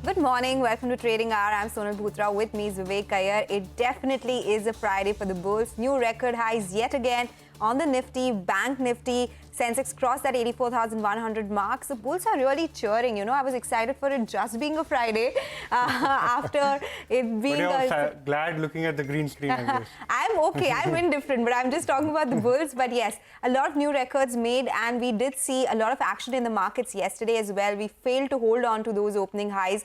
Good morning. Welcome to Trading Hour. I'm Sonal Bhutra. With me is Vivek Iyer. It definitely is a Friday for the bulls. New record highs yet again on the Nifty, Bank Nifty. Sensex crossed that 84,100 mark. The bulls are really cheering. You know, I was excited for it just being a Friday after it being. But you're glad looking at the green screen, I guess. I'm okay. I'm indifferent, but I'm just talking about the bulls. But yes, a lot of new records made, and we did see a lot of action in the markets yesterday as well. We failed to hold on to those opening highs.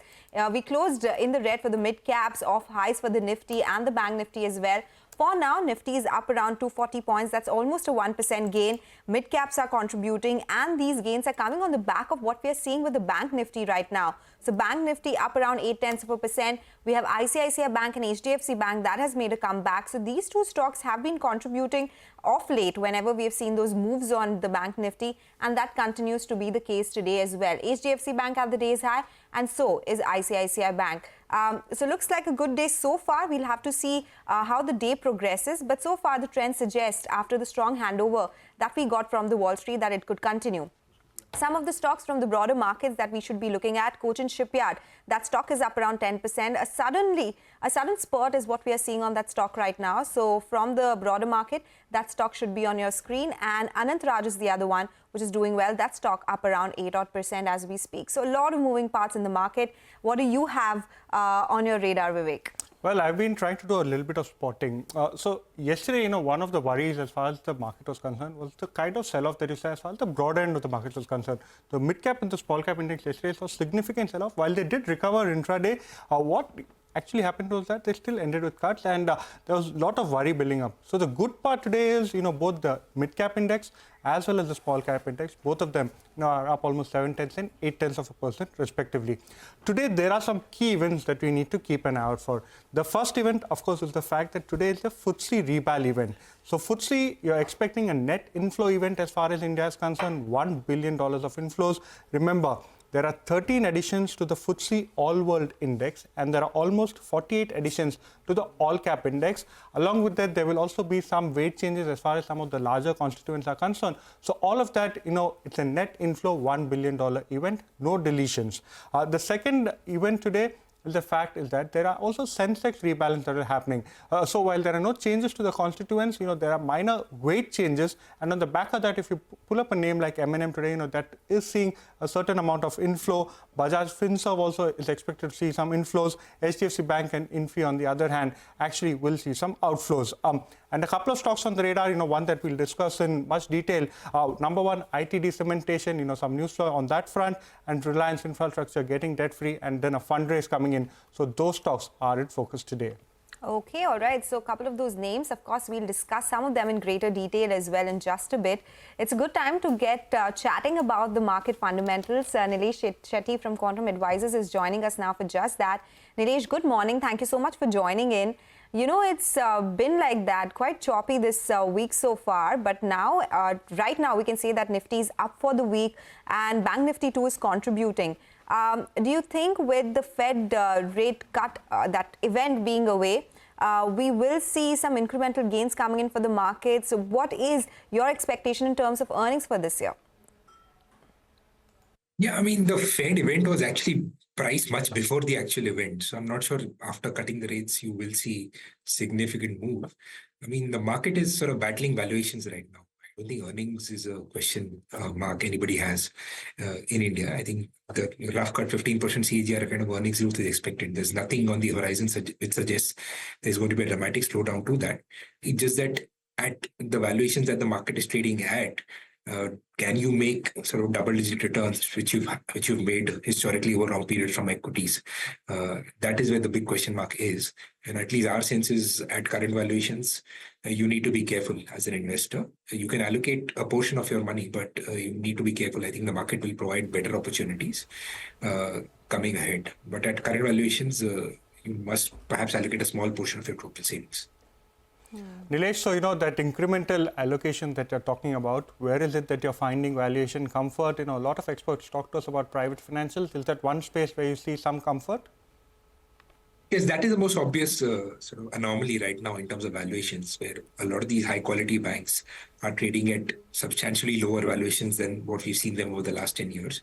We closed in the red for the mid caps, off highs for the Nifty and the Bank Nifty as well. For now, Nifty is up around 240 points. That's almost a 1% gain. Mid caps are contributing, and these gains are coming on the back of what we are seeing with the Bank Nifty right now. So Bank Nifty up around 0.8%. We have ICICI Bank and HDFC Bank that has made a comeback. So these two stocks have been contributing off late whenever we have seen those moves on the Bank Nifty, and that continues to be the case today as well. HDFC Bank at the day's high, and so is ICICI Bank. So looks like a good day so far. We'll have to see how the day progresses. But so far, the trend suggests after the strong handover that we got from the Wall Street that it could continue. Some of the stocks from the broader markets that we should be looking at, Cochin Shipyard, that stock is up around 10%. A sudden spurt is what we are seeing on that stock right now. So from the broader market, that stock should be on your screen. And Anant Raj is the other one, which is doing well. That stock up around 8% as we speak. So a lot of moving parts in the market. What do you have on your radar, Vivek? Well, I've been trying to do a little bit of spotting. So yesterday, one of the worries as far as the market was concerned was the kind of sell-off that you saw as far as the broad end of the market was concerned. The mid-cap and the small-cap index yesterday saw significant sell-off. While they did recover intraday, what actually happened was that they still ended with cuts, and there was a lot of worry building up. So the good part today is, both the mid-cap index as well as the small-cap index, both of them are up almost 7/10 and 0.8% respectively. Today, there are some key events that we need to keep an eye out for. The first event, of course, is the fact that today is the FTSE rebal event. So FTSE, you're expecting a net inflow event as far as India is concerned, $1 billion of inflows. Remember, there are 13 additions to the FTSE All-World Index, and there are almost 48 additions to the All-Cap Index. Along with that, there will also be some weight changes as far as some of the larger constituents are concerned. So all of that, it's a net inflow $1 billion event, no deletions. The second event today, the fact is that there are also Sensex rebalance that are happening. So while there are no changes to the constituents, there are minor weight changes. And on the back of that, if you pull up a name like M&M today, that is seeing a certain amount of inflow. Bajaj Finserv also is expected to see some inflows. HDFC Bank and Infi, on the other hand, actually will see some outflows. And a couple of stocks on the radar, one that we'll discuss in much detail. Number one, ITD cementation, some news flow on that front, and Reliance Infrastructure getting debt-free, and then a fundraise coming in. So those stocks are in focus today. Okay, all right. So a couple of those names, of course, we'll discuss some of them in greater detail as well in just a bit. It's a good time to get chatting about the market fundamentals. Nilesh Shetty from Quantum Advisors is joining us now for just that. Nilesh, good morning. Thank you so much for joining in. It's been like that, quite choppy this week so far. But now, right now, we can say that Nifty is up for the week, and Bank Nifty too is contributing. Do you think with the Fed rate cut, that event being away, we will see some incremental gains coming in for the markets? What is your expectation in terms of earnings for this year? Yeah, I mean, the Fed event was actually priced much before the actual event. So I'm not sure after cutting the rates, you will see significant move. I mean, the market is sort of battling valuations right now. I don't think earnings is a question mark anybody has in India. I think the rough cut 15% CAGR kind of earnings growth is expected. There's nothing on the horizon which suggests there's going to be a dramatic slowdown to that. It's just that at the valuations that the market is trading at, can you make sort of double-digit returns, which you've made historically over long periods from equities? That is where the big question mark is. And at least our sense is at current valuations, you need to be careful as an investor. You can allocate a portion of your money, but you need to be careful. I think the market will provide better opportunities coming ahead. But at current valuations, you must perhaps allocate a small portion of your total savings. Nilesh, so that incremental allocation that you're talking about, where is it that you're finding valuation comfort? A lot of experts talk to us about private financials. Is that one space where you see some comfort? Yes, that is the most obvious sort of anomaly right now in terms of valuations, where a lot of these high quality banks are trading at substantially lower valuations than what we've seen them over the last 10 years.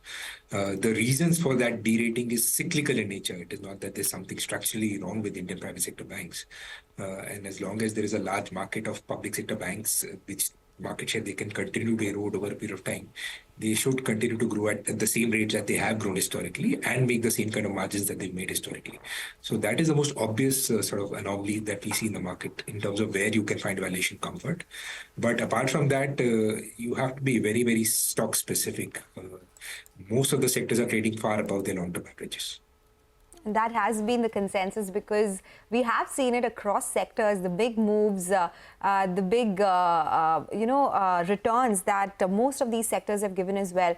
The reasons for that derating is cyclical in nature. It is not that there's something structurally wrong with Indian private sector banks. And as long as there is a large market of public sector banks, which market share they can continue to erode over a period of time, they should continue to grow at the same rate that they have grown historically and make the same kind of margins that they've made historically. So that is the most obvious sort of anomaly that we see in the market in terms of where you can find valuation comfort. But apart from that, you have to be very, very stock specific. Most of the sectors are trading far above their long-term averages. And that has been the consensus because we have seen it across sectors, the big moves, the big, returns that most of these sectors have given as well.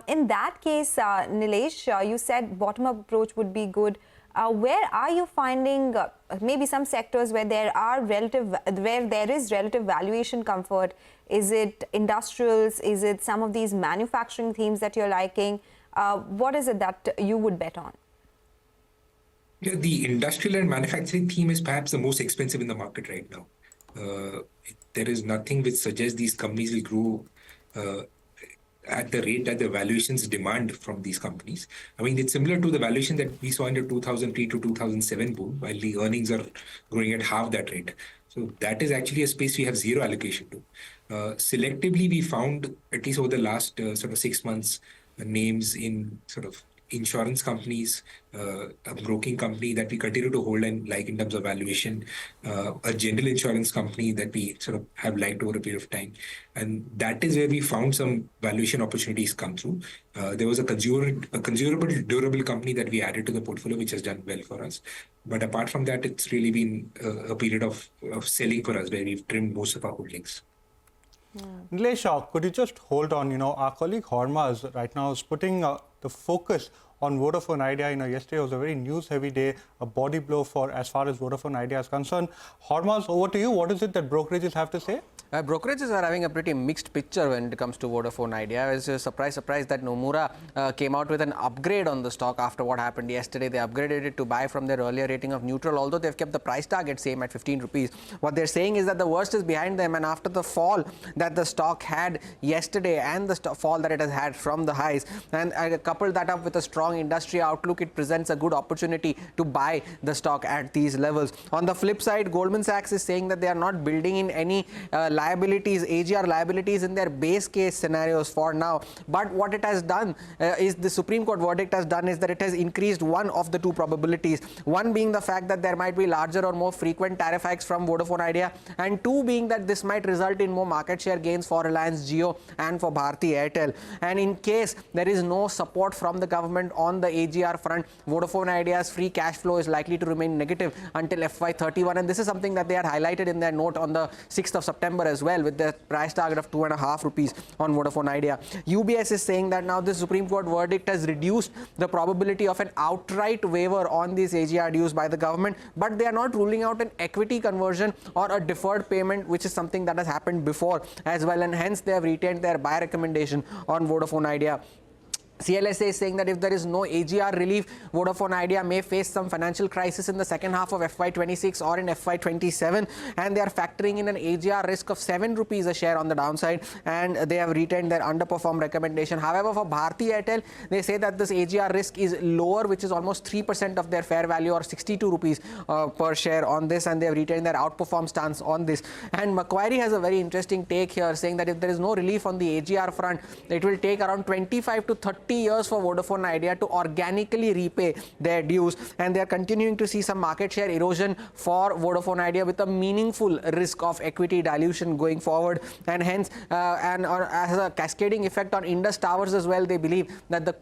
In that case, Nilesh, you said bottom-up approach would be good. Where are you finding maybe some sectors where there is relative valuation comfort? Is it industrials? Is it some of these manufacturing themes that you're liking? What is it that you would bet on? Yeah, the industrial and manufacturing theme is perhaps the most expensive in the market right now. There is nothing which suggests these companies will grow at the rate that the valuations demand from these companies. I mean, it's similar to the valuation that we saw in the 2003 to 2007 boom, while the earnings are growing at half that rate. So that is actually a space we have zero allocation to. Selectively, we found, at least over the last sort of 6 months, names in sort of insurance companies, a broking company that we continue to hold and like in terms of valuation, a general insurance company that we sort of have liked over a period of time. And that is where we found some valuation opportunities come through. There was a consumer durable company that we added to the portfolio, which has done well for us. But apart from that, it's really been a period of selling for us where we've trimmed most of our holdings. Nilesh, could you just hold on? Our colleague Hormaz right now is putting the focus on Vodafone Idea. Yesterday was a very news-heavy day, a body blow for as far as Vodafone Idea is concerned. Hormaz, over to you. What is it that brokerages have to say? Brokerages are having a pretty mixed picture when it comes to Vodafone Idea. I was surprised that Nomura came out with an upgrade on the stock after what happened yesterday. They upgraded it to buy from their earlier rating of neutral, although they've kept the price target same at 15 rupees. What they're saying is that the worst is behind them, and after the fall that the stock had yesterday and the fall that it has had from the highs, and couple that up with a strong industry outlook, it presents a good opportunity to buy the stock at these levels. On the flip side, Goldman Sachs is saying that they are not building in any liabilities, AGR liabilities in their base case scenarios for now. But what it has done is the Supreme Court verdict has done is that it has increased one of the two probabilities. One being the fact that there might be larger or more frequent tariff hikes from Vodafone Idea, and two being that this might result in more market share gains for Reliance Jio and for Bharti Airtel. And in case there is no support from the government on the AGR front, Vodafone Idea's free cash flow is likely to remain negative until FY31, and this is something that they had highlighted in their note on the 6th of September as well, with their price target of 2.5 rupees on Vodafone Idea. UBS is saying that now the Supreme Court verdict has reduced the probability of an outright waiver on these AGR dues by the government, but they are not ruling out an equity conversion or a deferred payment, which is something that has happened before as well, and hence they have retained their buy recommendation on Vodafone Idea. CLSA is saying that if there is no AGR relief, Vodafone Idea may face some financial crisis in the second half of FY26 or in FY27, and they are factoring in an AGR risk of 7 rupees a share on the downside, and they have retained their underperform recommendation. However, for Bharti Airtel, they say that this AGR risk is lower, which is almost 3% of their fair value, or 62 rupees per share on this, and they have retained their outperform stance on this. And Macquarie has a very interesting take here, saying that if there is no relief on the AGR front, it will take around 25 to 30 years for Vodafone Idea to organically repay their dues, and they are continuing to see some market share erosion for Vodafone Idea with a meaningful risk of equity dilution going forward, and hence as a cascading effect on Indus Towers as well, they believe that the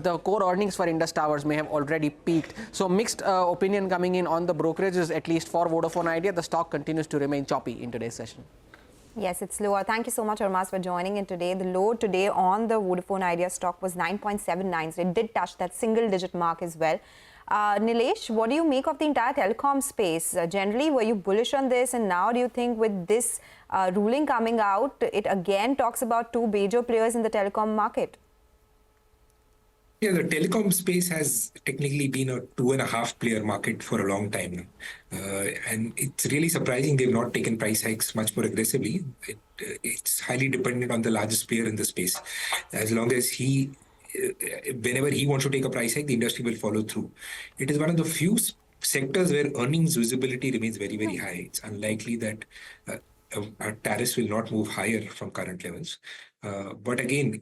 the core earnings for Indus Towers may have already peaked. So mixed opinion coming in on the brokerages, at least for Vodafone Idea. The stock continues to remain choppy in today's session. Yes, it's lower. Thank you so much, Hormaz, for joining in today. The low today on the Vodafone Idea stock was 9.79, so it did touch that single-digit mark as well. Nilesh, what do you make of the entire telecom space? Generally, were you bullish on this, and now do you think with this ruling coming out, it again talks about two major players in the telecom market? Yeah, the telecom space has technically been a 2.5 player market for a long time now. And it's really surprising they've not taken price hikes much more aggressively. It's highly dependent on the largest player in the space. As long as whenever he wants to take a price hike, the industry will follow through. It is one of the few sectors where earnings visibility remains very, very high. It's unlikely that tariffs will not move higher from current levels. But again,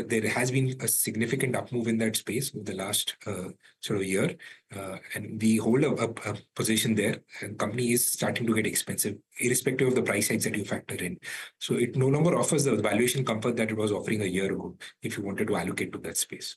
there has been a significant up move in that space over the last sort of year. And we hold a position there. And company is starting to get expensive, irrespective of the price hikes that you factor in. So it no longer offers the valuation comfort that it was offering a year ago if you wanted to allocate to that space.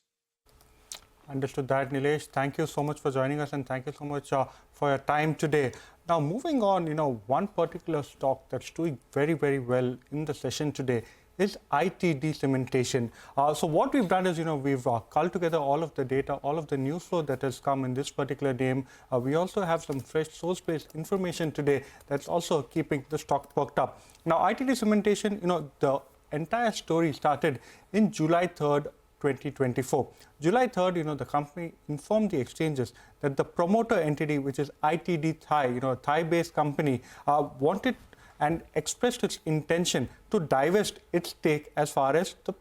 Understood that, Nilesh. Thank you so much for joining us, and thank you so much for your time today. Now, moving on, one particular stock that's doing very, very well in the session today is IT cementation. So what we've done is, we've culled together all of the data, all of the news flow that has come in this particular name. We also have some fresh source-based information today that's also keeping the stock perked up. Now, IT cementation, the entire story started in July 3rd, 2024. July 3rd, the company informed the exchanges that the promoter entity, which is ITD Thai, Thai-based company, wanted and expressed its intention to divest its stake as far as the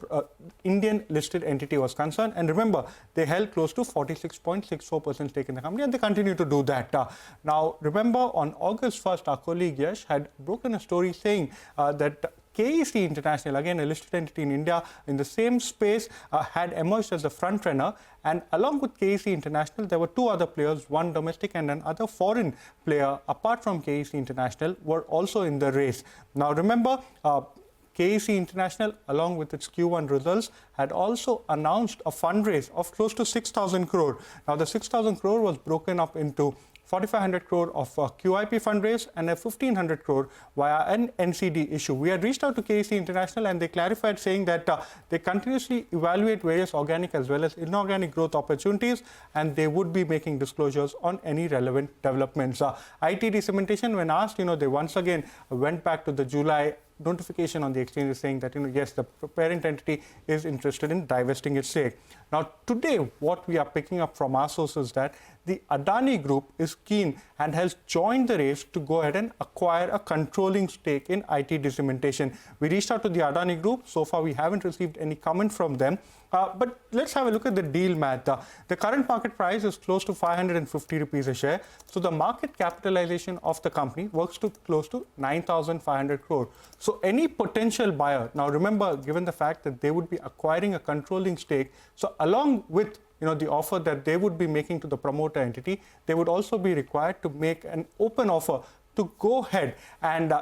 Indian listed entity was concerned. And remember, they held close to 46.64% stake in the company, and they continue to do that. Now, remember, on August 1st, our colleague Yash had broken a story saying that KEC International, again a listed entity in India in the same space, had emerged as the front runner, and along with KEC International, there were two other players, one domestic and another foreign player apart from KEC International, were also in the race. Now remember, KEC International, along with its Q1 results, had also announced a fundraise of close to 6,000 crore. Now the 6,000 crore was broken up into 4,500 crore of QIP fundraise and a 1,500 crore via an NCD issue. We had reached out to KEC International, and they clarified saying that they continuously evaluate various organic as well as inorganic growth opportunities, and they would be making disclosures on any relevant developments. IT cementation, when asked, they once again went back to the July notification on the exchange saying that, yes, the parent entity is interested in divesting its stake. Now, today, what we are picking up from our sources is that the Adani Group is keen and has joined the race to go ahead and acquire a controlling stake in IT cementation. We reached out to the Adani Group. So far, we haven't received any comment from them. But let's have a look at the deal math. The current market price is close to 550 rupees a share. So the market capitalization of the company works to close to 9,500 crore. So any potential buyer, now remember, given the fact that they would be acquiring a controlling stake, so along with the offer that they would be making to the promoter entity, they would also be required to make an open offer to go ahead and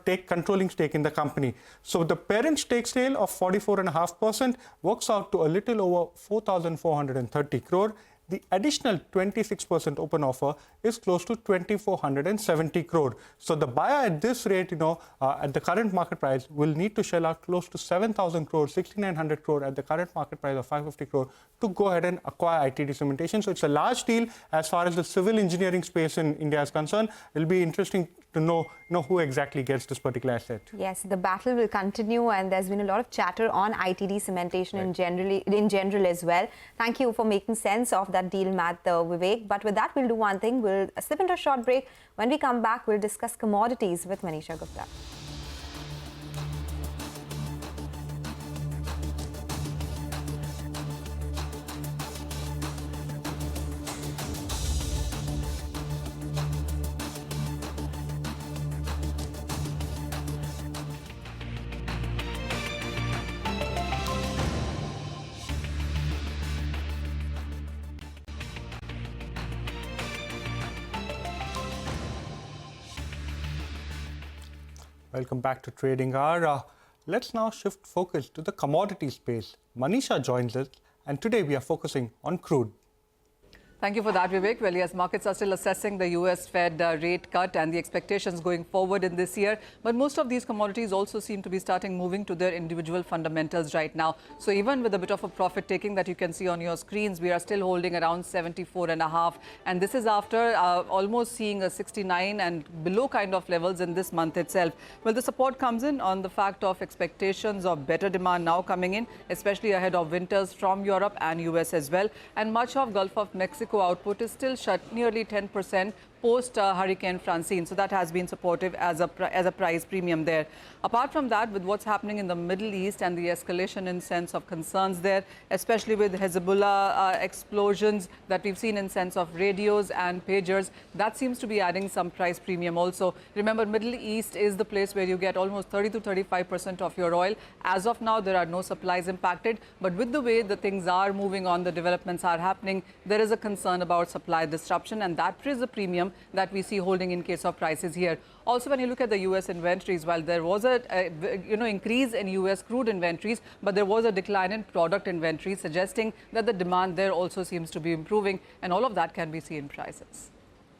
take controlling stake in the company. So the parent stake sale of 44.5% works out to a little over 4,430 crore. The additional 26% open offer is close to 2,470 crore. So the buyer at this rate, at the current market price, will need to shell out close to 7,000 crore, 6,900 crore at the current market price of 550 crore to go ahead and acquire IT cementation. So it's a large deal as far as the civil engineering space in India is concerned. It'll be interesting to know who exactly gets this particular asset. Yes, the battle will continue, and there's been a lot of chatter on ITD cementation in general as well. Thank you for making sense of that deal math, Vivek. But with that, we'll do one thing. We'll slip into a short break. When we come back, we'll discuss commodities with Manisha Gupta. Welcome back to Trading Hour. Let's now shift focus to the commodity space. Manisha joins us, and today we are focusing on crude. Thank you for that, Vivek. Well, yes, markets are still assessing the US Fed rate cut and the expectations going forward in this year. But most of these commodities also seem to be starting moving to their individual fundamentals right now. So even with a bit of a profit taking that you can see on your screens, we are still holding around 74.5. And this is after almost seeing a 69 and below kind of levels in this month itself. Well, the support comes in on the fact of expectations of better demand now coming in, especially ahead of winters from Europe and US as well. And much of Gulf of Mexico output is still shut nearly 10% post Hurricane Francine. So that has been supportive as a price premium there. Apart from that, with what's happening in the Middle East and the escalation in sense of concerns there, especially with Hezbollah explosions that we've seen in sense of radios and pagers, that seems to be adding some price premium also. Remember, Middle East is the place where you get almost 30 to 35% of your oil. As of now, there are no supplies impacted. But with the way the things are moving on, the developments are happening, there is a concern about supply disruption, and that is a premium that we see holding in case of prices here. Also, when you look at the US inventories, while there was a increase in US crude inventories, but there was a decline in product inventories, suggesting that the demand there also seems to be improving, and all of that can be seen in prices.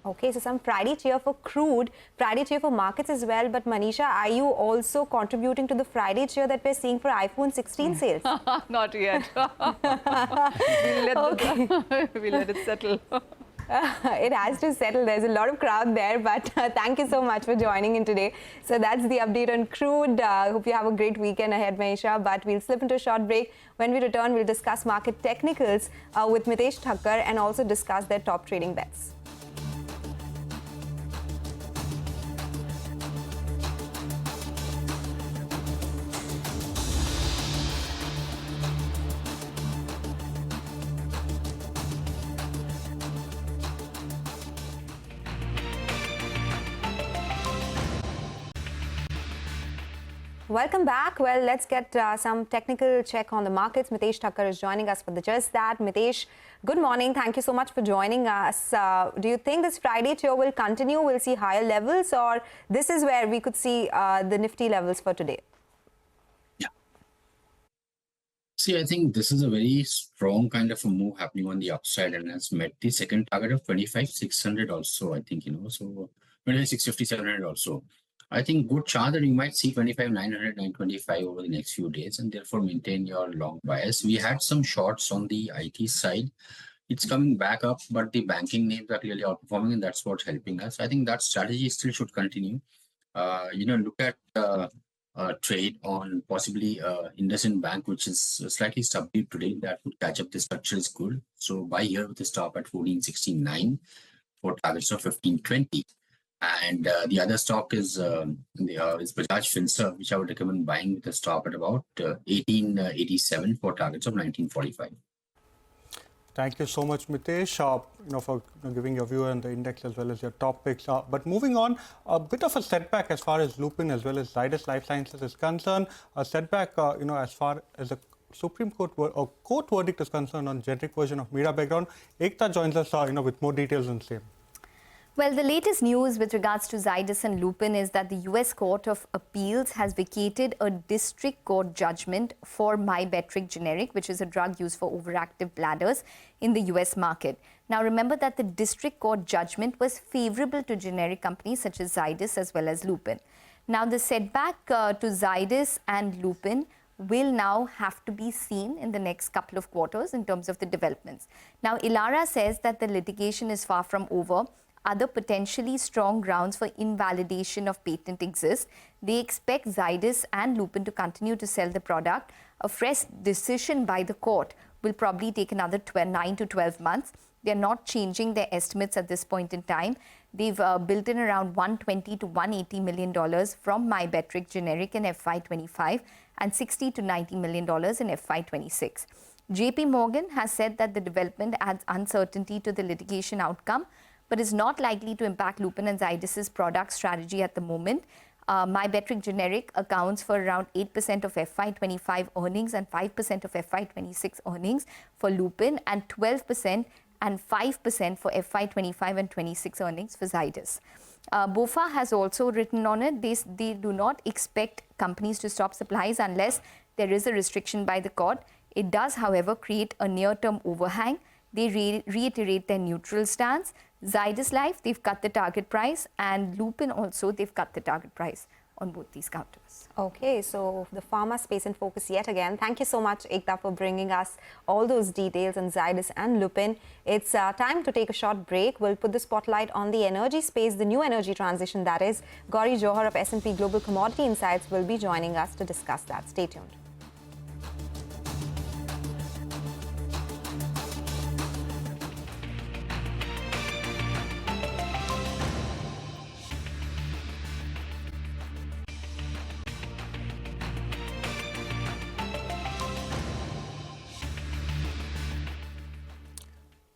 Okay, so some Friday cheer for crude, Friday cheer for markets as well. But Manisha, are you also contributing to the Friday cheer that we're seeing for iPhone 16 sales? Not yet. We'll let it settle. It has to settle. There's a lot of crowd there, but thank you so much for joining in today. So that's the update on crude. Hope you have a great weekend ahead, Manisha. But we'll slip into a short break. When we return, we'll discuss market technicals with Mitesh Thakkar and also discuss their top trading bets. Welcome back. Well, let's get some technical check on the markets. Mitesh Thakkar is joining us for just that. Mitesh, good morning. Thank you so much for joining us. Do you think this Friday cheer will continue? We'll see higher levels, or this is where we could see the Nifty levels for today? Yeah. See, I think this is a very strong kind of a move happening on the upside and has met the second target of 25,600 also, I think, so 25,650, 700 also. I think good chance that you might see 25,900, 925 over the next few days and therefore maintain your long bias. We had some shorts on the IT side. It's coming back up, but the banking names are clearly outperforming and that's what's helping us. I think that strategy still should continue. Look at trade on possibly IndusInd Bank, which is slightly subdued today. That would catch up. The structure is good. So buy here with a stop at 1469 for targets of 1520. And the other stock is Bajaj Finserv, which I would recommend buying with a stop at about 1887 for targets of 1945. Thank you so much, Mitesh, for giving your view on the index as well as your top picks. But moving on, a bit of a setback as far as Lupin as well as Zydus Life Sciences is concerned. A setback, as far as the Supreme Court or court verdict is concerned on generic version of Mira background. Ekta joins us, with more details on the same. Well, the latest news with regards to Zydus and Lupin is that the US Court of Appeals has vacated a district court judgment for Mybetriq generic, which is a drug used for overactive bladders in the US market. Now, remember that the district court judgment was favorable to generic companies such as Zydus as well as Lupin. Now, the setback to Zydus and Lupin will now have to be seen in the next couple of quarters in terms of the developments. Now, Elara says that the litigation is far from over. Other potentially strong grounds for invalidation of patent exist. They expect Zydus and Lupin to continue to sell the product. A fresh decision by the court will probably take another 9 to 12 months. They're not changing their estimates at this point in time. They've built in around $120 to $180 million from Mybetriq generic in FY25 and $60 to $90 million in FY26. JP Morgan has said that the development adds uncertainty to the litigation outcome, but is not likely to impact Lupin and Zydus' product strategy at the moment. Mybetriq generic accounts for around 8% of FY25 earnings and 5% of FY26 earnings for Lupin and 12% and 5% for FY25 and 26 earnings for Zydus. BofA has also written on it, they do not expect companies to stop supplies unless there is a restriction by the court. It does, however, create a near-term overhang. they reiterate their neutral stance. Zydus Life, they've cut the target price, and Lupin also, they've cut the target price on both these counters. Okay, so the pharma space in focus yet again. Thank you so much, Ekta, for bringing us all those details on Zydus and Lupin. It's time to take a short break. We'll put the spotlight on the energy space, the new energy transition that is. Gauri Johar of S&P Global Commodity Insights will be joining us to discuss that. Stay tuned.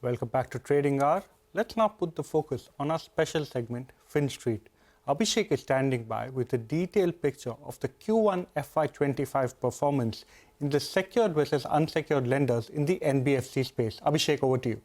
Welcome back to Trading Hour. Let's now put the focus on our special segment, Fin Street. Abhishek is standing by with a detailed picture of the Q1 FY25 performance in the secured versus unsecured lenders in the NBFC space. Abhishek, over to you.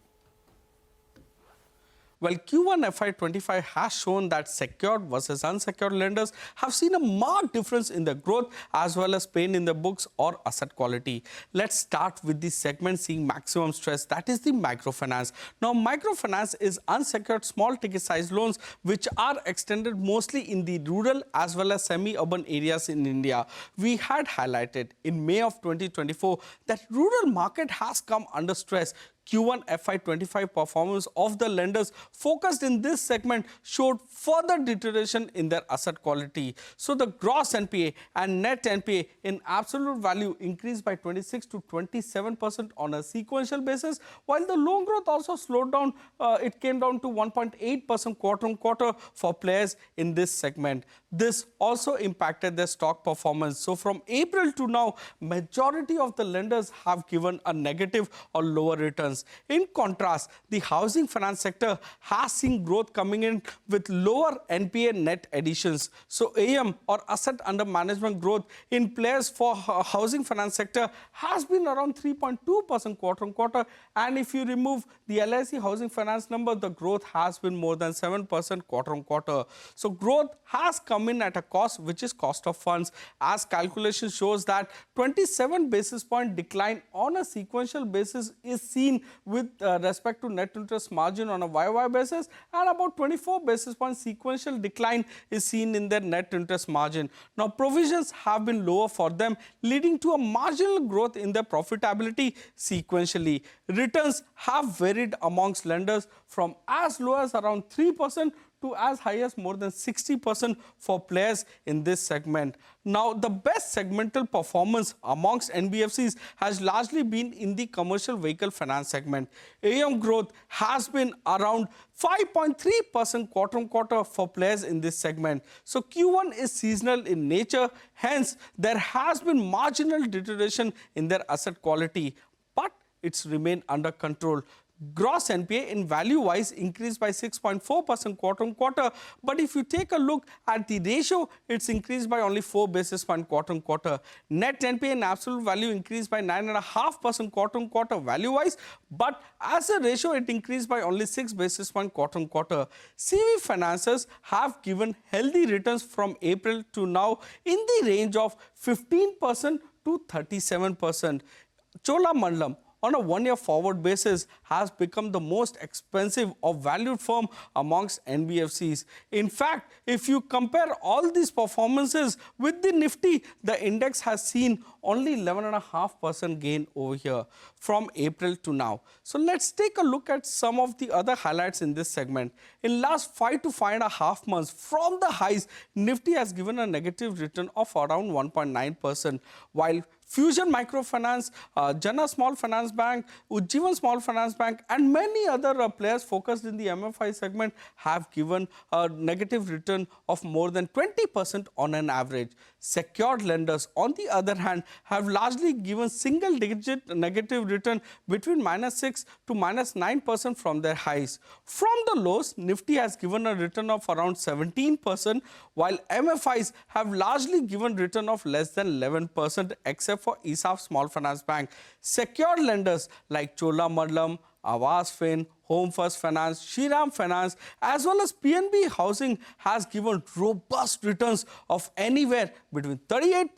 Well, Q1 FY25 has shown that secured versus unsecured lenders have seen a marked difference in the growth as well as pain in the books or asset quality. Let's start with the segment seeing maximum stress, that is the microfinance. Now, microfinance is unsecured small ticket size loans which are extended mostly in the rural as well as semi-urban areas in India. We had highlighted in May of 2024 that rural market has come under stress. Q1 FY25 performance of the lenders focused in this segment showed further deterioration in their asset quality. So the gross NPA and net NPA in absolute value increased by 26 to 27% on a sequential basis, while the loan growth also slowed down. It came down to 1.8% quarter on quarter for players in this segment. This also impacted their stock performance. So from April to now, majority of the lenders have given a negative or lower returns. In contrast, the housing finance sector has seen growth coming in with lower NPA net additions. So AM or asset under management growth in players for housing finance sector has been around 3.2% quarter on quarter. And if you remove the LIC housing finance number, the growth has been more than 7% quarter on quarter. So growth has come in at a cost, which is cost of funds, as calculation shows that 27 basis point decline on a sequential basis is seen with respect to net interest margin on a YOY basis, and about 24 basis point sequential decline is seen in their net interest margin. Now, provisions have been lower for them, leading to a marginal growth in their profitability sequentially. Returns have varied amongst lenders from as low as around 3% to as high as more than 60% for players in this segment. Now, the best segmental performance amongst NBFCs has largely been in the commercial vehicle finance segment. AM growth has been around 5.3% quarter on quarter for players in this segment. So Q1 is seasonal in nature, hence there has been marginal deterioration in their asset quality, but it's remained under control. Gross NPA in value-wise increased by 6.4% quarter on quarter. But if you take a look at the ratio, it's increased by only 4 basis points quarter on quarter. Net NPA in absolute value increased by 9.5% quarter on quarter value-wise. But as a ratio, it increased by only 6 basis points quarter on quarter. CV financiers have given healthy returns from April to now in the range of 15% to 37%. Cholamandalam, on a one-year forward basis, has become the most expensive or valued firm amongst NBFCs. In fact, if you compare all these performances with the Nifty, the index has seen only 11.5% gain over here from April to now. So let's take a look at some of the other highlights in this segment. In last 5 to 5.5 months, from the highs, Nifty has given a negative return of around 1.9%, while Fusion Microfinance, Jana Small Finance Bank, Ujjivan Small Finance Bank and many other players focused in the MFI segment have given a negative return of more than 20% on an average. Secured lenders, on the other hand, have largely given single-digit negative return between -6 to -9% from their highs. From the lows, Nifty has given a return of around 17%, while MFIs have largely given return of less than 11%, except for ESAF Small Finance Bank. Secured lenders like Cholamandalam, Awas Fin, Home First Finance, Shriram Finance, as well as PNB Housing has given robust returns of anywhere between 38%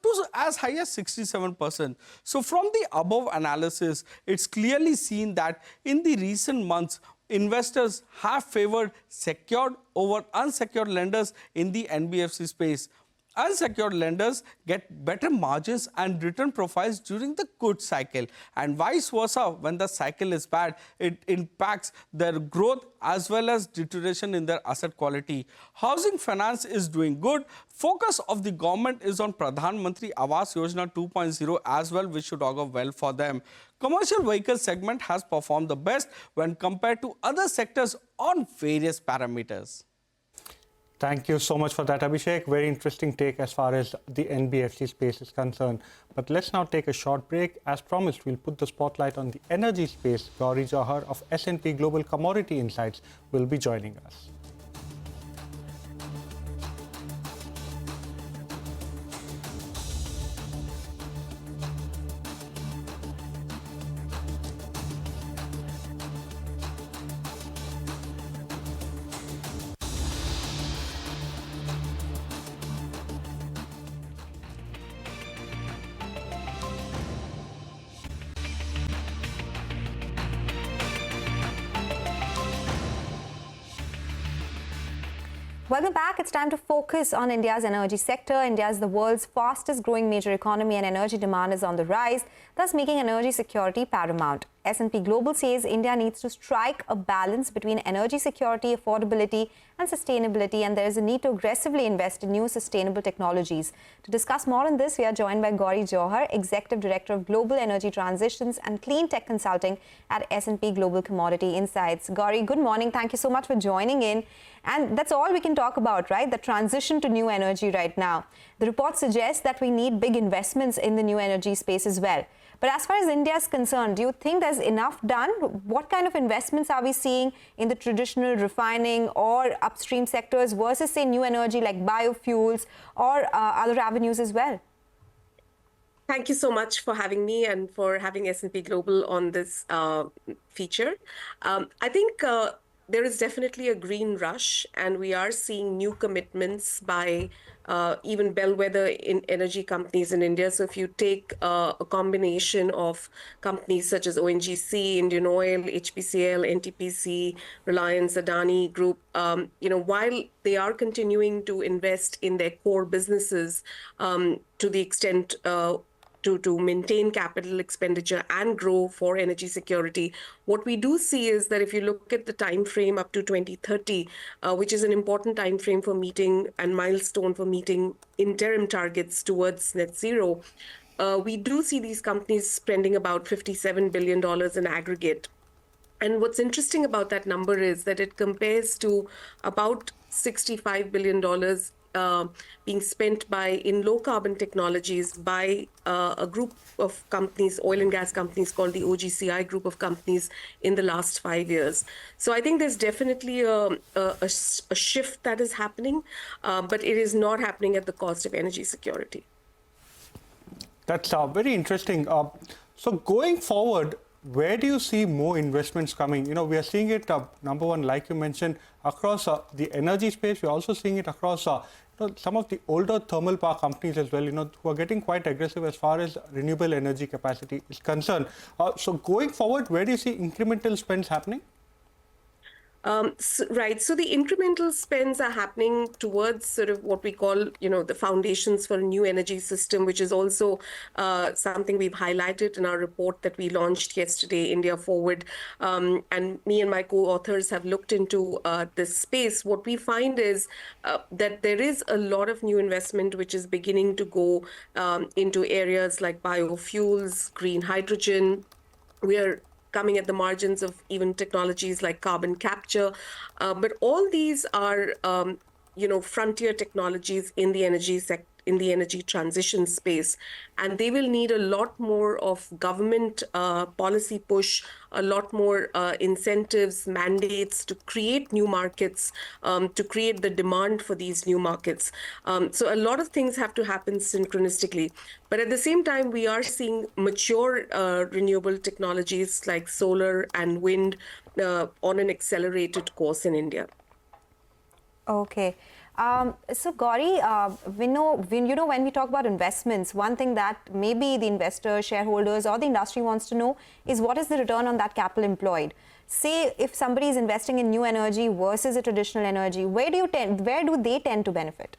to as high as 67%. So from the above analysis, it's clearly seen that in the recent months, investors have favored secured over unsecured lenders in the NBFC space. Unsecured lenders get better margins and return profiles during the good cycle, and vice versa. When the cycle is bad, it impacts their growth as well as deterioration in their asset quality. Housing finance is doing good. Focus of the government is on Pradhan Mantri Awas Yojana 2.0 as well, which should augur well for them. Commercial vehicle segment has performed the best when compared to other sectors on various parameters. Thank you so much for that, Abhishek. Very interesting take as far as the NBFC space is concerned. But let's now take a short break. As promised, we'll put the spotlight on the energy space. Gauri Jauhar of S&P Global Commodity Insights will be joining us. Welcome back. It's time to focus on India's energy sector. India is the world's fastest growing major economy and energy demand is on the rise, thus making energy security paramount. S&P Global says India needs to strike a balance between energy security, affordability and sustainability, and there is a need to aggressively invest in new sustainable technologies. To discuss more on this, we are joined by Gauri Jauhar, Executive Director of Global Energy Transitions and Clean Tech Consulting at S&P Global Commodity Insights. Gauri, good morning. Thank you so much for joining in. And that's all we can talk about, right? The transition to new energy right now. The report suggests that we need big investments in the new energy space as well. But as far as India is concerned, do you think there's enough done? What kind of investments are we seeing in the traditional refining or upstream sectors versus, say, new energy like biofuels or other avenues as well? Thank you so much for having me and for having S&P Global on this feature. I think there is definitely a green rush, and we are seeing new commitments by even bellwether in energy companies in India. So if you take a combination of companies such as ONGC, Indian Oil, HPCL, NTPC, Reliance, Adani Group, while they are continuing to invest in their core businesses to the extent to maintain capital expenditure and grow for energy security. What we do see is that if you look at the time frame up to 2030, which is an important time frame for meeting and milestone for meeting interim targets towards net zero, we do see these companies spending about $57 billion in aggregate. And what's interesting about that number is that it compares to about $65 billion being spent in low carbon technologies by a group of companies, oil and gas companies called the OGCI group of companies in the last 5 years. So I think there's definitely a shift that is happening, but it is not happening at the cost of energy security. That's very interesting. So going forward, where do you see more investments coming? We are seeing it, number one, like you mentioned, across the energy space. We're also seeing it across some of the older thermal power companies as well, who are getting quite aggressive as far as renewable energy capacity is concerned. So going forward, where do you see incremental spends happening? Right. So the incremental spends are happening towards sort of what we call, the foundations for a new energy system, which is also something we've highlighted in our report that we launched yesterday, India Forward. And me and my co-authors have looked into this space. What we find is that there is a lot of new investment which is beginning to go into areas like biofuels, green hydrogen. We are coming at the margins of even technologies like carbon capture. But all these are, frontier technologies in the energy in the energy transition space. And they will need a lot more of government policy push, a lot more incentives, mandates to create new markets, to create the demand for these new markets. So a lot of things have to happen synchronistically. But at the same time, we are seeing mature renewable technologies like solar and wind on an accelerated course in India. Okay. So Gauri, when we talk about investments, one thing that maybe the investors, shareholders or the industry wants to know is what is the return on that capital employed? Say if somebody is investing in new energy versus a traditional energy, where do they tend to benefit?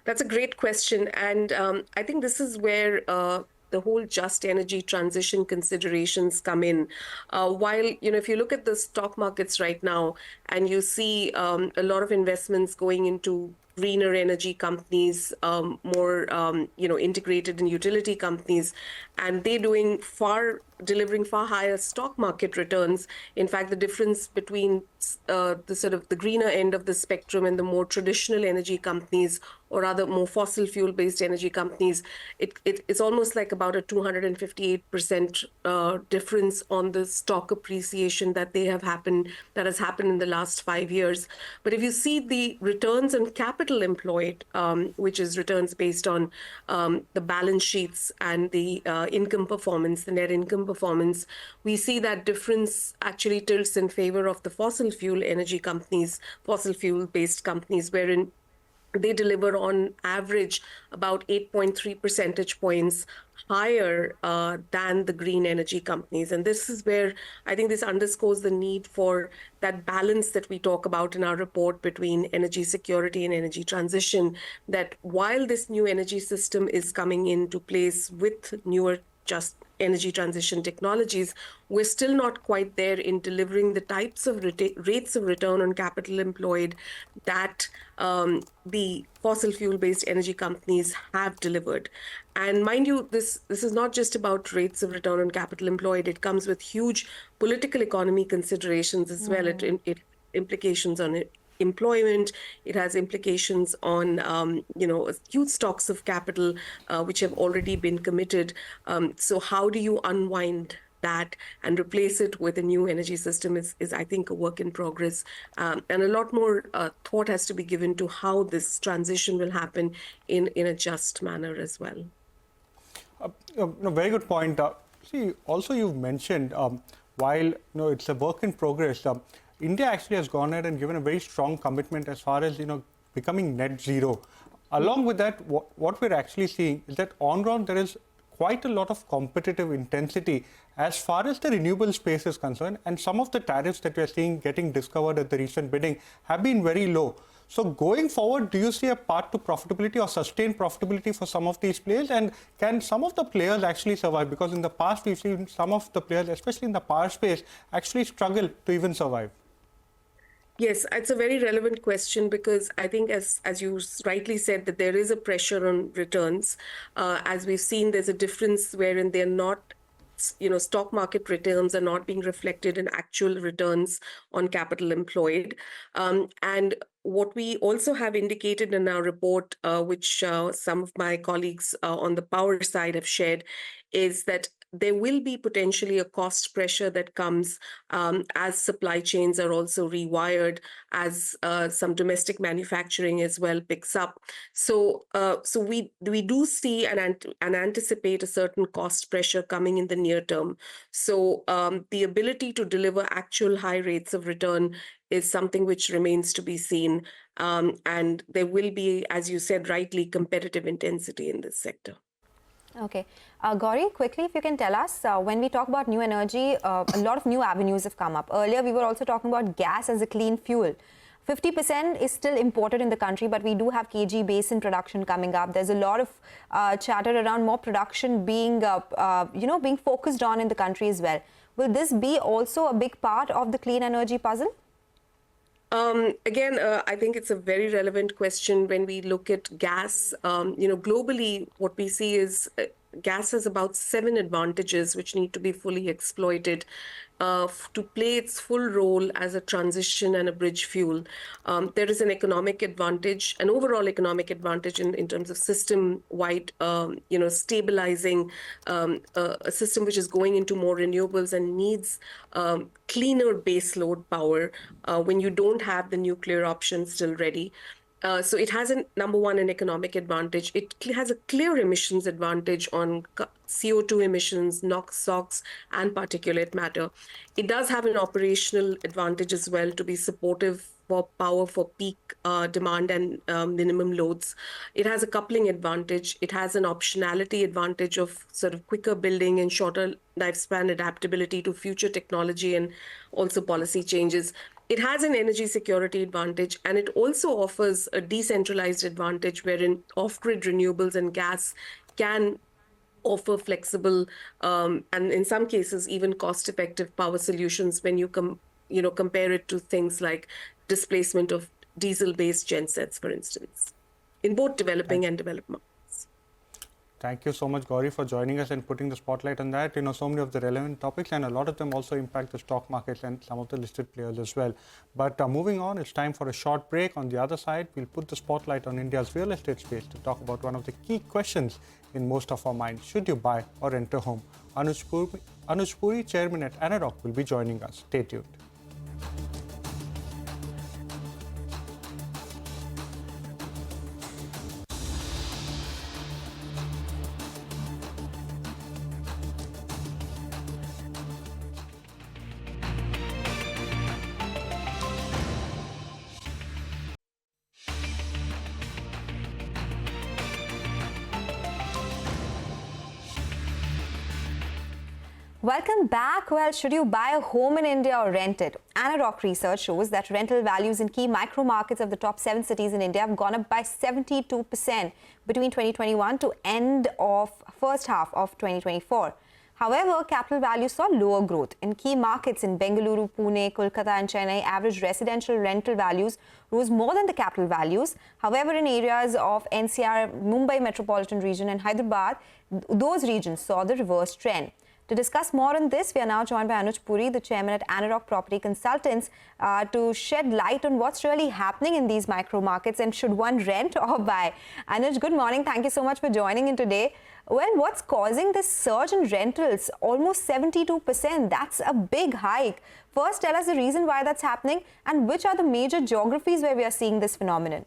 That's a great question. And I think this is where the whole just energy transition considerations come in. While, if you look at the stock markets right now and you see a lot of investments going into greener energy companies, more, integrated and utility companies, and they're delivering far higher stock market returns. In fact, the difference between the greener end of the spectrum and the more traditional energy companies or other more fossil fuel based energy companies, it's almost like about a 258% difference on the stock appreciation that has happened in the last 5 years. But if you see the returns on capital employed, which is returns based on the balance sheets and the income performance, the net income performance, we see that difference actually tilts in favor of the fossil fuel based companies, wherein they deliver on average about 8.3 percentage points higher than the green energy companies. And this is where I think this underscores the need for that balance that we talk about in our report between energy security and energy transition, that while this new energy system is coming into place with newer just energy transition technologies, we're still not quite there in delivering the types of rates of return on capital employed that the fossil fuel-based energy companies have delivered. And mind you, this is not just about rates of return on capital employed. It comes with huge political economy considerations as well. It implications on employment. It has implications on, huge stocks of capital which have already been committed. So how do you unwind that and replace it with a new energy system is I think, a work in progress. And a lot more thought has to be given to how this transition will happen in a just manner as well. Very good point. See, also you've mentioned, while it's a work in progress, India actually has gone ahead and given a very strong commitment as far as becoming net zero. Along with that, what we're actually seeing is that on ground there is quite a lot of competitive intensity as far as the renewable space is concerned, and some of the tariffs that we're seeing getting discovered at the recent bidding have been very low. So going forward, do you see a path to profitability or sustained profitability for some of these players? And can some of the players actually survive? Because in the past, we've seen some of the players, especially in the power space, actually struggle to even survive. Yes, it's a very relevant question, because I think, as you rightly said, that there is a pressure on returns. As we've seen, there's a difference wherein they're not, stock market returns are not being reflected in actual returns on capital employed. And what we also have indicated in our report, which some of my colleagues on the power side have shared, is that there will be potentially a cost pressure that comes as supply chains are also rewired, as some domestic manufacturing as well picks up. So we do see and anticipate a certain cost pressure coming in the near term. So the ability to deliver actual high rates of return is something which remains to be seen. And there will be, as you said rightly, competitive intensity in this sector. Okay. Gauri, quickly, if you can tell us, when we talk about new energy, a lot of new avenues have come up. Earlier, we were also talking about gas as a clean fuel. 50% is still imported in the country, but we do have KG basin production coming up. There's a lot of chatter around more production being focused on in the country as well. Will this be also a big part of the clean energy puzzle? Again, I think it's a very relevant question when we look at gas. Globally, what we see is gas has about 7 advantages which need to be fully exploited to play its full role as a transition and a bridge fuel. There is an economic advantage, an overall economic advantage in terms of system-wide, stabilizing a system which is going into more renewables and needs cleaner baseload power when you don't have the nuclear option still ready. So it has number one, an economic advantage. It has a clear emissions advantage on CO2 emissions, NOx, SOx, and particulate matter. It does have an operational advantage as well to be supportive for power for peak demand and minimum loads. It has a coupling advantage. It has an optionality advantage of sort of quicker building and shorter lifespan adaptability to future technology and also policy changes. It has an energy security advantage, and it also offers a decentralized advantage wherein off-grid renewables and gas can offer flexible and in some cases even cost-effective power solutions when you compare it to things like displacement of diesel-based gensets, for instance, in both developing and developed markets. Thank you so much, Gauri, for joining us and putting the spotlight on that. So many of the relevant topics, and a lot of them also impact the stock markets and some of the listed players as well. But moving on, it's time for a short break. On the other side, we'll put the spotlight on India's real estate space to talk about one of the key questions in most of our minds. Should you buy or rent a home? Anuj Puri, chairman at Anarock, will be joining us. Stay tuned. Welcome back. Well, should you buy a home in India or rent it? Anarock research shows that rental values in key micro markets of the top 7 cities in India have gone up by 72% between 2021 to end of first half of 2024. However, capital values saw lower growth. In key markets in Bengaluru, Pune, Kolkata and Chennai, average residential rental values rose more than the capital values. However, in areas of NCR, Mumbai metropolitan region and Hyderabad, those regions saw the reverse trend. To discuss more on this, we are now joined by Anuj Puri, the chairman at Anarock Property Consultants, to shed light on what's really happening in these micro markets and should one rent or buy. Anuj, good morning. Thank you so much for joining in today. Well, what's causing this surge in rentals? Almost 72%. That's a big hike. First, tell us the reason why that's happening and which are the major geographies where we are seeing this phenomenon.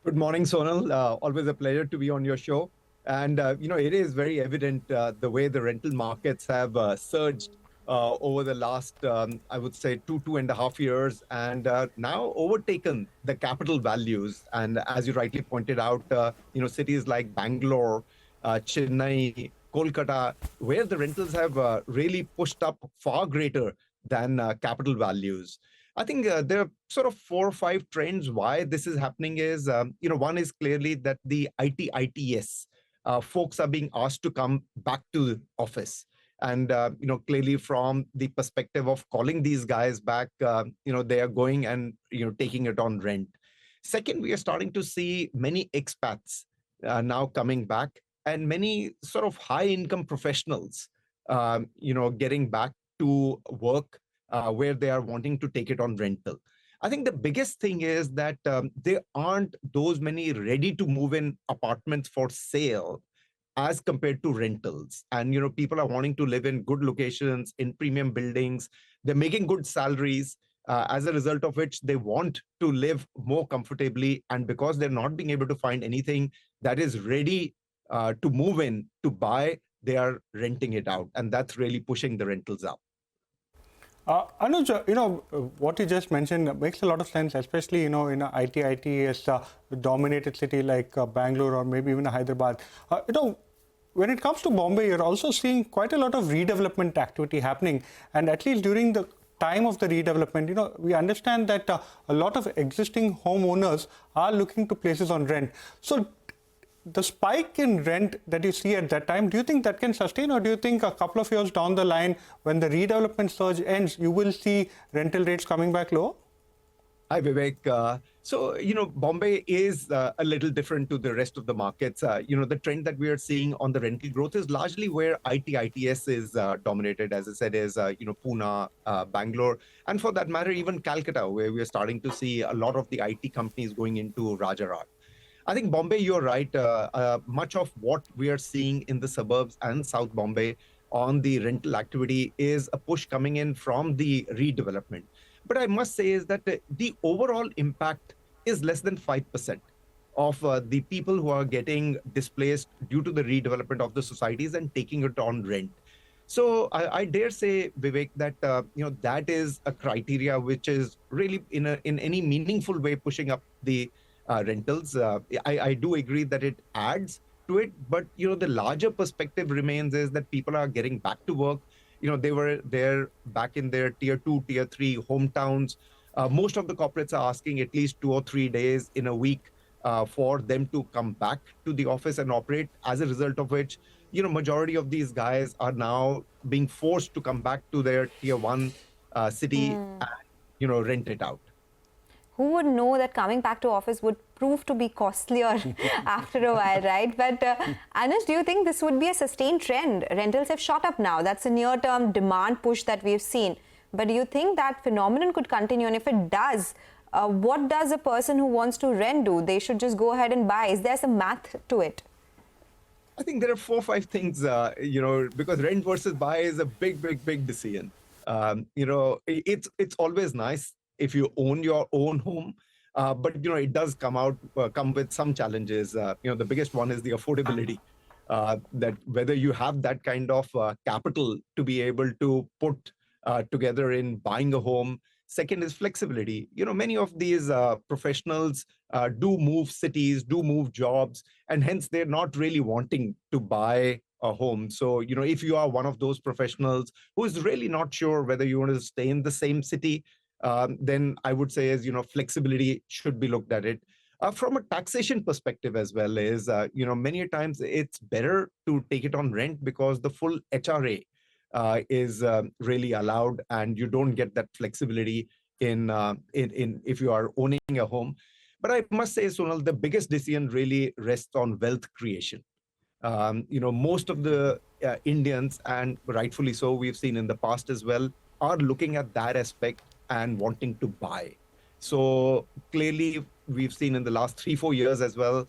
Good morning, Sonal. Always a pleasure to be on your show. And, it is very evident the way the rental markets have surged over the last, I would say, 2.5 years, and now overtaken the capital values. And as you rightly pointed out, cities like Bangalore, Chennai, Kolkata, where the rentals have really pushed up far greater than capital values. I think there are sort of 4 or 5 trends why this is happening is, one is clearly that the ITS folks are being asked to come back to office. And, clearly from the perspective of calling these guys back, they are going and, taking it on rent. Second, we are starting to see many expats now coming back and many sort of high income professionals, getting back to work where they are wanting to take it on rental. I think the biggest thing is that there aren't those many ready to move in apartments for sale as compared to rentals. And, people are wanting to live in good locations, in premium buildings. They're making good salaries, as a result of which they want to live more comfortably. And because they're not being able to find anything that is ready to move in, to buy, they are renting it out. And that's really pushing the rentals up. Anuj, what you just mentioned makes a lot of sense, especially, in an ITS dominated city like Bangalore or maybe even Hyderabad. When it comes to Bombay, you're also seeing quite a lot of redevelopment activity happening. And at least during the time of the redevelopment, we understand that a lot of existing homeowners are looking to places on rent. So the spike in rent that you see at that time, do you think that can sustain, or do you think a couple of years down the line, when the redevelopment surge ends, you will see rental rates coming back low? Hi, Vivek. So, Bombay is a little different to the rest of the markets. The trend that we are seeing on the rental growth is largely where ITS is dominated, as I said, is, Pune, Bangalore, and for that matter, even Calcutta, where we are starting to see a lot of the IT companies going into Rajarhat. I think Bombay, you're right. Much of what we are seeing in the suburbs and South Bombay on the rental activity is a push coming in from the redevelopment. But I must say is that the overall impact is less than 5% of the people who are getting displaced due to the redevelopment of the societies and taking it on rent. So I dare say, Vivek, that that is a criteria which is really in any meaningful way pushing up the rentals. I do agree that it adds to it, but the larger perspective remains is that people are getting back to work. They were there back in their tier 2, tier 3 hometowns. Most of the corporates are asking at least 2 or 3 days in a week for them to come back to the office and operate, as a result of which majority of these guys are now being forced to come back to their tier 1 city and rent it out. Who would know that coming back to office would prove to be costlier after a while, right? But Anush, do you think this would be a sustained trend? Rentals have shot up now. That's a near-term demand push that we've seen. But do you think that phenomenon could continue? And if it does, what does a person who wants to rent do? They should just go ahead and buy. Is there some math to it? I think there are 4 or 5 things, because rent versus buy is a big decision. It's always nice if you own your own home, but it does come with some challenges. The biggest one is the affordability. That whether you have that kind of capital to be able to put together in buying a home. Second is flexibility. Many of these professionals do move cities, do move jobs, and hence they're not really wanting to buy a home. So, if you are one of those professionals who is really not sure whether you want to stay in the same city, then I would say is, flexibility should be looked at it. From a taxation perspective as well is, many times it's better to take it on rent because the full HRA is really allowed, and you don't get that flexibility in if you are owning a home. But I must say, Sonal, the biggest decision really rests on wealth creation. Most of the Indians, and rightfully so, we've seen in the past as well, are looking at that aspect and wanting to buy. So clearly, we've seen in the last 3-4 years as well,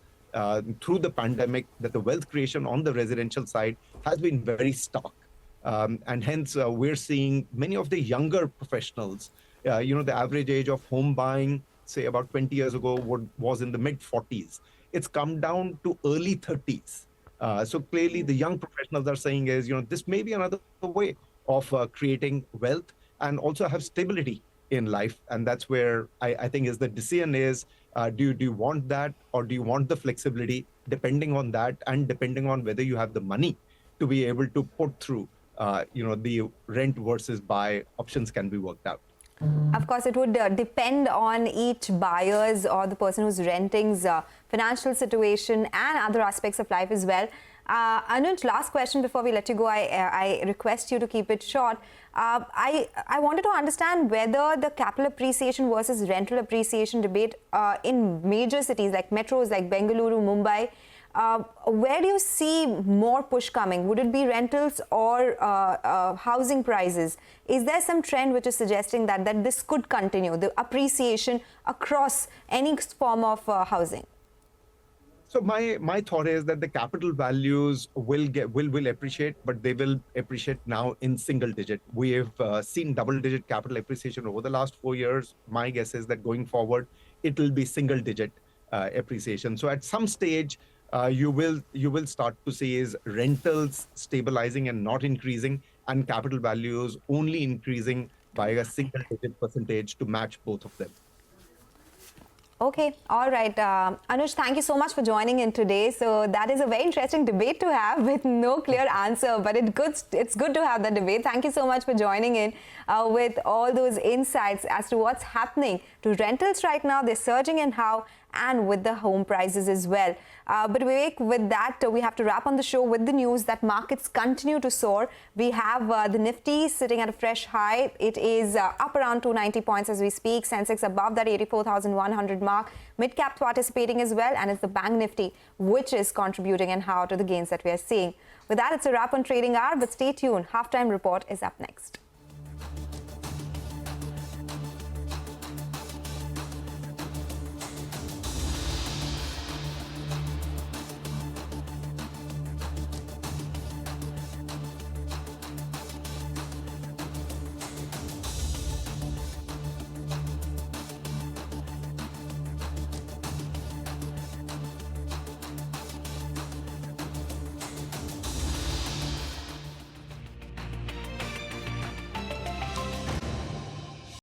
through the pandemic, that the wealth creation on the residential side has been very stark. And hence, we're seeing many of the younger professionals, the average age of home buying, say about 20 years ago, was in the mid-40s. It's come down to early 30s. So clearly, the young professionals are saying is, this may be another way of creating wealth and also have stability in life. And that's where I think is the decision is, do you want that, or do you want the flexibility? Depending on that, and depending on whether you have the money to be able to put through, the rent versus buy options can be worked out. Of course, it would depend on each buyer's or the person who's renting's financial situation and other aspects of life as well. Anuj, last question before we let you go. I request you to keep it short. I wanted to understand whether the capital appreciation versus rental appreciation debate in major cities like metros like Bengaluru, Mumbai, where do you see more push coming? Would it be rentals or housing prices? Is there some trend which is suggesting that this could continue, the appreciation across any form of housing? So my thought is that the capital values will appreciate, but they will appreciate now in single digit. We have seen double digit capital appreciation over the last 4 years. My guess is that going forward, it will be single digit appreciation. So at some stage, you will start to see is rentals stabilizing and not increasing, and capital values only increasing by a single digit percentage to match both of them. Okay, all right. Anuj, thank you so much for joining in today. So that is a very interesting debate to have with no clear answer, but it's good to have the debate. Thank you so much for joining in with all those insights as to what's happening to rentals right now, they're surging and how, and with the home prices as well. But Vivek, with that, we have to wrap on the show with the news that markets continue to soar. We have the Nifty sitting at a fresh high. It is up around 290 points as we speak. Sensex above that 84,100 mark. Mid-cap participating as well, and it's the Bank Nifty which is contributing and how to the gains that we are seeing. With that, it's a wrap on Trading Hour, but stay tuned. Halftime report is up next.